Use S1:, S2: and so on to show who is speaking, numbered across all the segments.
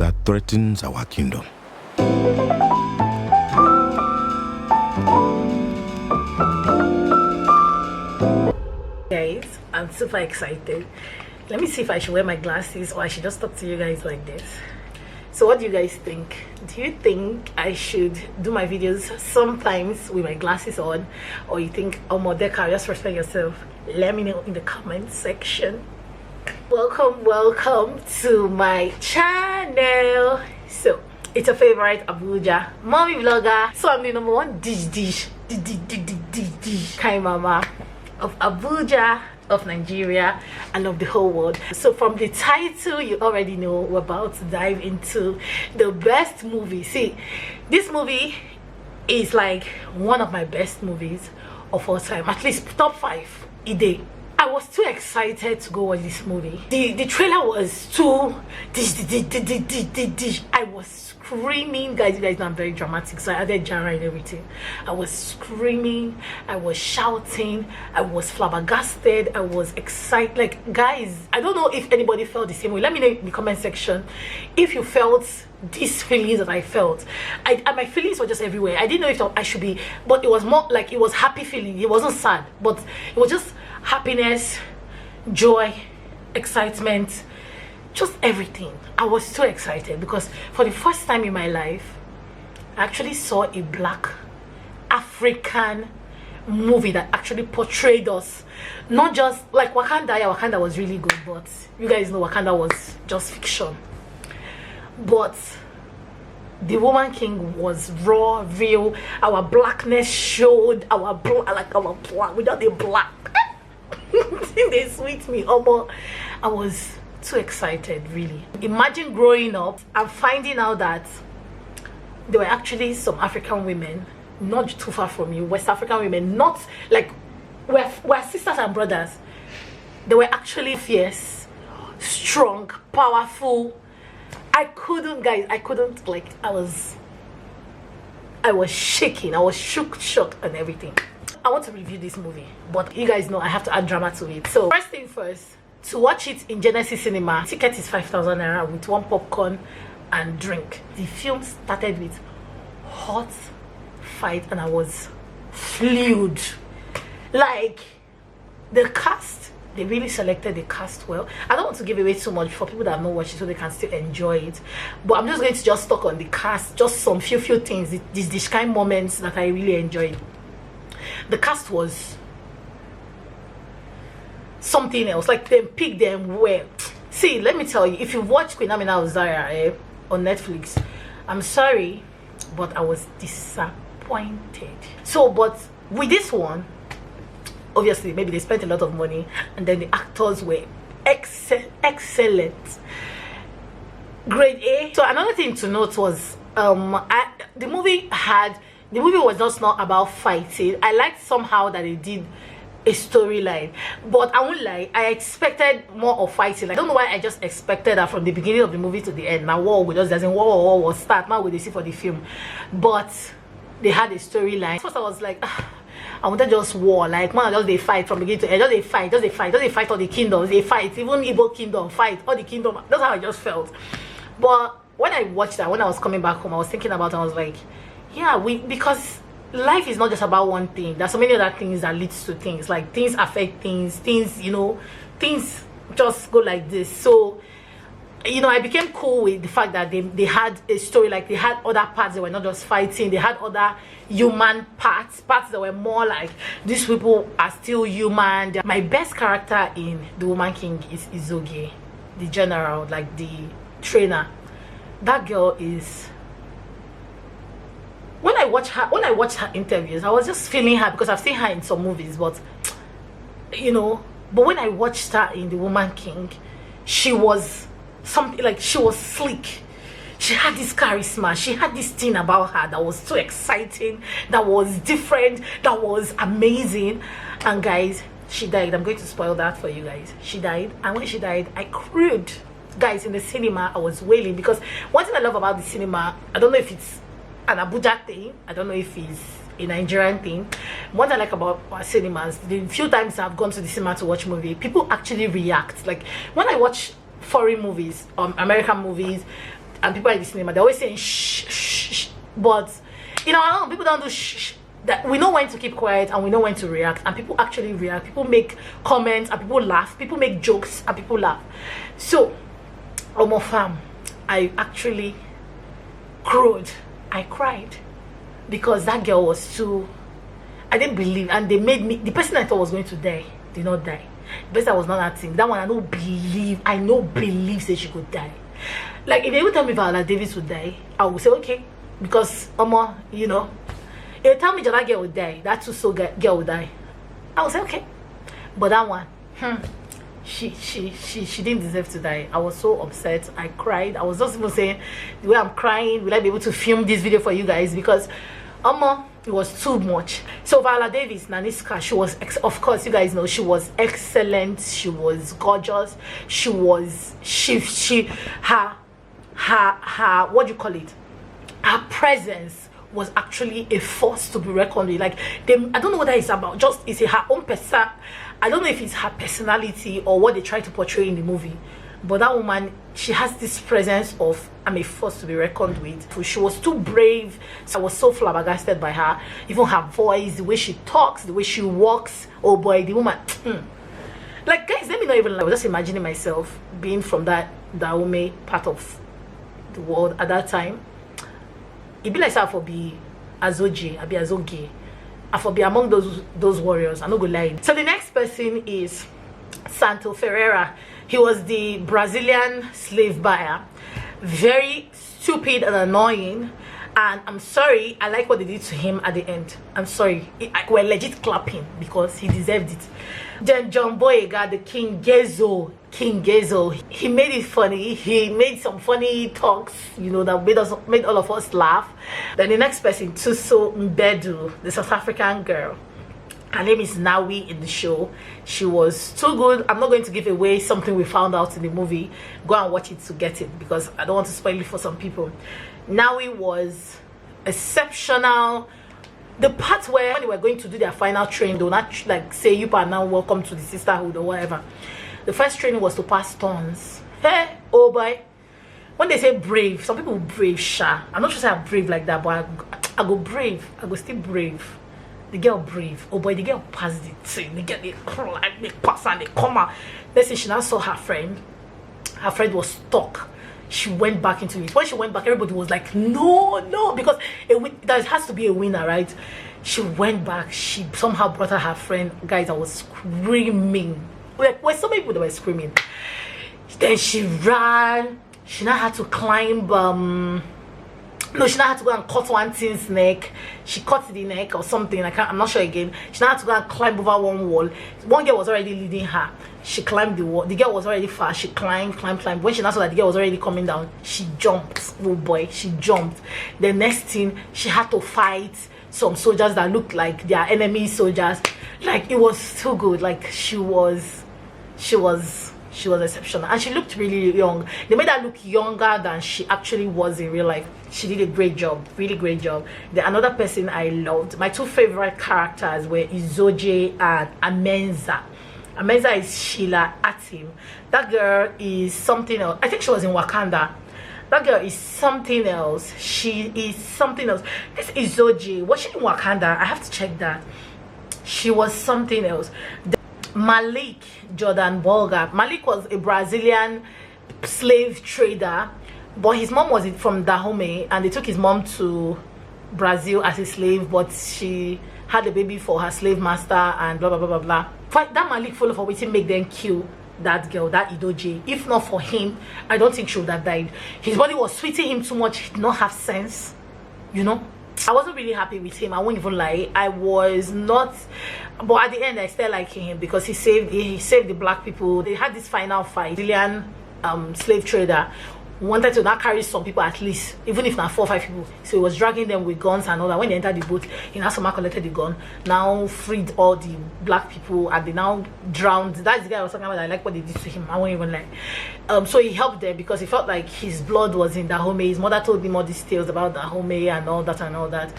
S1: that threatens our kingdom.
S2: Guys, I'm super excited. Let me see if I should wear my glasses or I should just talk to you guys like this. So what do you guys think? Do you think I should do my videos sometimes with my glasses on, or you think, oh my Deka, just respect yourself? Let me know in the comment section. Welcome to my channel. So it's a favorite Abuja mommy vlogger. So I'm the number one dish kind mama of Abuja, of Nigeria, and of the whole world. So from the title, you already know we're about to dive into the best movie. See, this movie is like one of my best movies of all time, at least top 5 a day. I was too excited to go watch this movie. The trailer was too I was screaming. Guys, you guys know I'm very dramatic, so I added genre and everything. I was screaming, I was shouting, I was flabbergasted, I was excited. Like, guys, I don't know if anybody felt the same way. Let me know in the comment section if you felt these feelings that I felt. And my feelings were just everywhere. I didn't know if I should be, but it was more like, it was happy feeling. It wasn't sad, but it was just happiness, joy, excitement, just everything. I was so excited because for the first time in my life, I actually saw a black African movie that actually portrayed us. Not just like Wakanda. Yeah, Wakanda was really good, but you guys know Wakanda was just fiction. But the Woman King was raw, real. Our blackness showed. Our black without the black. They sweet me. Oh, but I was too excited, really. Imagine growing up and finding out that there were actually some African women not too far from you, West African women, not like we're sisters and brothers. They were actually fierce, strong, powerful. I couldn't, guys, I couldn't, like, I was shaking. I was shook and everything. I want to review this movie, but you guys know I have to add drama to it. So first thing first, to watch it in Genesis Cinema, ticket is 5,000 naira with 1 popcorn and drink. The film started with hot fight and I was flued. Like, the cast, they really selected the cast well. I don't want to give away too much for people that have not watched it so they can still enjoy it, but I'm just going to just talk on the cast, just some few things, these kind of moments that I really enjoyed. The cast was something else. Like, they picked them well. See, let me tell you, if you watch Queen Amina Zara on Netflix, I'm sorry, but I was disappointed. So, but with this one, obviously maybe they spent a lot of money and then the actors were excellent, grade A. So another thing to note was the movie was just not about fighting. I liked somehow that they did a storyline, but I won't lie, I expected more of fighting. Like, I don't know why I just expected that from the beginning of the movie to the end. Now war just doesn't war will start. Now we see for the film, but they had a storyline. First I was like, I wanted just war, like, man, just they fight from beginning to end, just they fight all the kingdoms, they fight, even Igbo kingdom fight, all the kingdom. That's how I just felt. But when I watched that, when I was coming back home, I was thinking about it. I was like, yeah, because life is not just about one thing. There's so many other things that leads to things. Like, things affect things, you know, things just go like this. So, you know, I became cool with the fact that they had a story. Like, they had other parts that were not just fighting. They had other human parts that were more like, these people are still human. My best character in The Woman King is Izoge, the general, like the trainer. That girl is, when I watched her interviews, I was just feeling her because I've seen her in some movies, but you know, but when I watched her in The Woman King, she was something, like, she was sleek. She had this charisma, she had this thing about her that was so exciting, that was different, that was amazing. And guys, she died. I'm going to spoil that for you guys. She died, and when she died, I cried. Guys, in the cinema, I was wailing, because one thing I love about the cinema, I don't know if it's an Abuja thing, I don't know if it's a Nigerian thing. What I like about our cinemas, the few times I've gone to the cinema to watch movie, people actually react. Like, when I watch foreign movies, American movies, and people are in the cinema, they're always saying shh, shh, shh. But you know, people don't do shh, shh. That we know when to keep quiet and we know when to react, and people actually react. People make comments and people laugh. People make jokes and people laugh. So, fam, I actually crowed. I cried because that girl was too. I didn't believe, and they made me. The person I thought was going to die did not die. The person I was not acting. That one I don't believe. I no believe that she could die. Like if they would tell me Viola Davis would die, I would say okay, because you know. If they tell me that girl would die, that too so girl would die, I would say okay. But that one, she didn't deserve to die. I was so upset. I cried. I was just even saying the way I'm crying, will I be able to film this video for you guys? Because it was too much. So Viola Davis, Naniska, she was of course, you guys know, she was excellent. She was gorgeous. She was her what do you call it? Her presence was actually a force to be reckoned with. Like I don't know what that is about. Just is it her own person? I don't know if it's her personality or what they try to portray in the movie. But that woman, she has this presence of I'm a force to be reckoned with. She was too brave. So I was so flabbergasted by her. Even her voice, the way she talks, the way she walks. Oh boy, the woman. Like guys, let me not even lie. I was just imagining myself being from that Dahomey part of the world at that time. It be like I for be Azoji, I be Azoge. I for be among those warriors. I'm not gonna lie. So the next person is Santo Ferreira. He was the Brazilian slave buyer. Very stupid and annoying. And I'm sorry, I like what they did to him at the end. I'm sorry. We're legit clapping because he deserved it. Then John Boyega, the King Gezo, he made it funny. He made some funny talks, you know, that made all of us laugh. Then the next person, Tuso Mbedu, the South African girl. Her name is Nawi in the show. She was too good. I'm not going to give away something we found out in the movie. Go and watch it to get it because I don't want to spoil it for some people. Nawi was exceptional. The part where when they were going to do their final training, they will not like say you are now welcome to the sisterhood or whatever. The first training was to pass stones. Hey, oh boy. When they say brave, some people brave sha. I'm not sure say I'm brave like that, but I go brave. I go still brave. The girl brave. Oh boy, the girl passed it. They get the climb, they pass and they come out. Let's say she now saw her friend. Her friend was stuck. She went back into it. When she went back, everybody was like, no, because there has to be a winner, right? She went back. She somehow brought her friend. Guys, I was screaming. Like, so many people that were screaming. Then she ran. She now had to climb. No, she now had to go and cut one thing's neck. She cut the neck or something. I'm not sure again. She now had to go and climb over one wall. One girl was already leading her. She climbed the wall. The girl was already fast. She climbed. When she now saw that the girl was already coming down, she jumped. Oh boy, she jumped. The next thing, she had to fight some soldiers that looked like their enemy soldiers. Like it was too good. Like she was exceptional, and she looked really young. They made her look younger than she actually was in real life. She did a great job, really great job. Another person I loved, my two favorite characters were Izoje and Amenza. Amenza is Sheila Atim. That girl is something else. I think she was in Wakanda. That girl is something else. She is something else. This Izoje, was she in Wakanda? I have to check that. She was something else. Malik Jordan Bolga. Malik was a Brazilian slave trader, but his mom was from Dahomey, and they took his mom to Brazil as a slave, but she had a baby for her slave master and blah blah blah blah blah. That Malik follow for waiting make them kill that girl, that Idoje. If not for him, I don't think she would have died. His body was sweeting him too much. He did not have sense, you know. I wasn't really happy with him. I won't even lie. I was not, but at the end I still liking him because he saved the black people. They had this final fight. Brazilian slave trader wanted to now carry some people, at least even if not 4 or 5 people, so he was dragging them with guns and all that. When they entered the boat, he now somehow collected the gun, now freed all the black people, and they now drowned. That's the guy I was talking about. I like what they did to him. I won't even lie. So he helped them because he felt like his blood was in Dahomey. His mother told him all these tales about Dahomey and all that.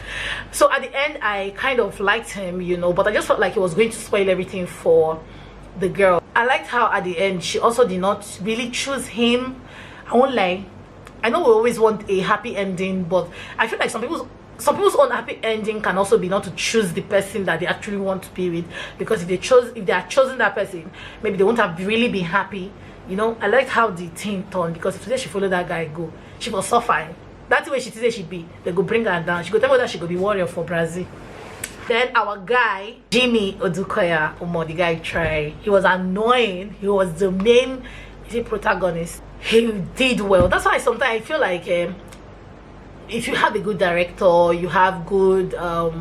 S2: So at the end I kind of liked him, you know, but I just felt like he was going to spoil everything for the girl. I liked how at the end she also did not really choose him. I won't lie, I know we always want a happy ending, but I feel like some people's own happy ending can also be not to choose the person that they actually want to be with, because if they are chosen that person, maybe they won't have really been happy. You know, I liked how the thing turned, because if today she followed that guy go, she was suffering. That's the way she say she be. They go bring her down. She go tell me that she go be warrior for Brazil. Then our guy, Jimmy Odukoya, the guy tried. He was annoying. He was the main protagonist. He did well. That's why sometimes I feel like if you have a good director, you have good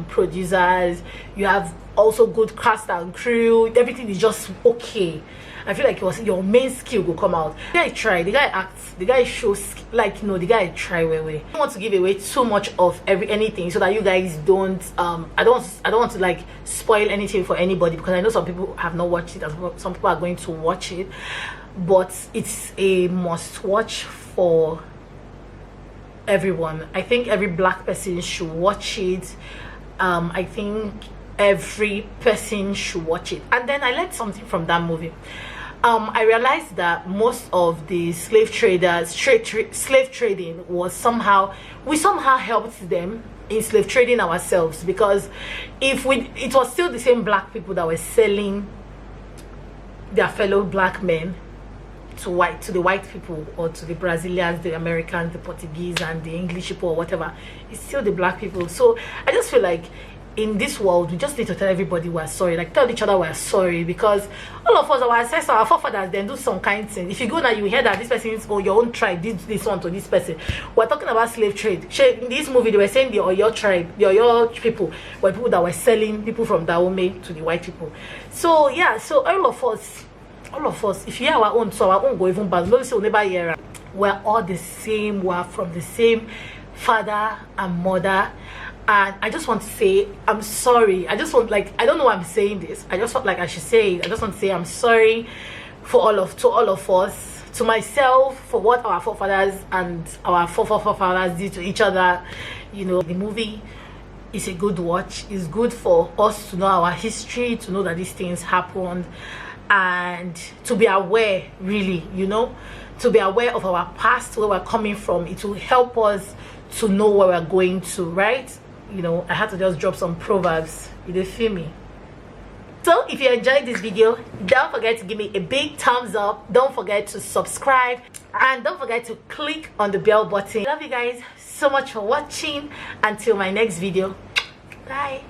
S2: producers, you have also good cast and crew, everything is just okay. I feel like it was your main skill will come out. The guy tried, the guy acts, the guy shows, like, you know, the guy try way. I don't want to give away too much of anything so that you guys don't I don't want to like spoil anything for anybody, because I know some people have not watched it, some people are going to watch it, but it's a must watch for everyone. I think every black person should watch it. I think every person should watch it. And then I learned something from that movie. I realized that most of the slave traders, slave trading was we somehow helped them in slave trading ourselves, because it was still the same black people that were selling their fellow black men to the white people, or to the Brazilians, the Americans, the Portuguese, and the English people, or whatever. It's still the black people. So I just feel like in this world we just need to tell everybody we're sorry, like tell each other we're sorry, because all of us, our ancestors, our forefathers, then do some kind of thing. If you go now, you hear that this person is, or your own tribe did this one to this person. We're talking about slave trade. In this movie they were saying the Oyo tribe, the Oyo people were people that were selling people from Dahomey to the white people. So yeah, so all of us, if you hear our own, so our own go even bad. Don't say we never hear. We're all the same. We're from the same father and mother. And I just want to say I'm sorry. I just want, like, I don't know why I'm saying this. I just felt like I should say it. I just want to say I'm sorry to all of us, to myself, for what our forefathers and our forefathers did to each other. You know, the movie is a good watch. It's good for us to know our history, to know that these things happened, and to be aware, really, you know, to be aware of our past, where we're coming from. It will help us to know where we're going to, right? You know, I had to just drop some proverbs. You feel me? So if you enjoyed this video, don't forget to give me a big thumbs up. Don't forget to subscribe, and don't forget to click on the bell button. Love you guys so much for watching. Until my next video, bye.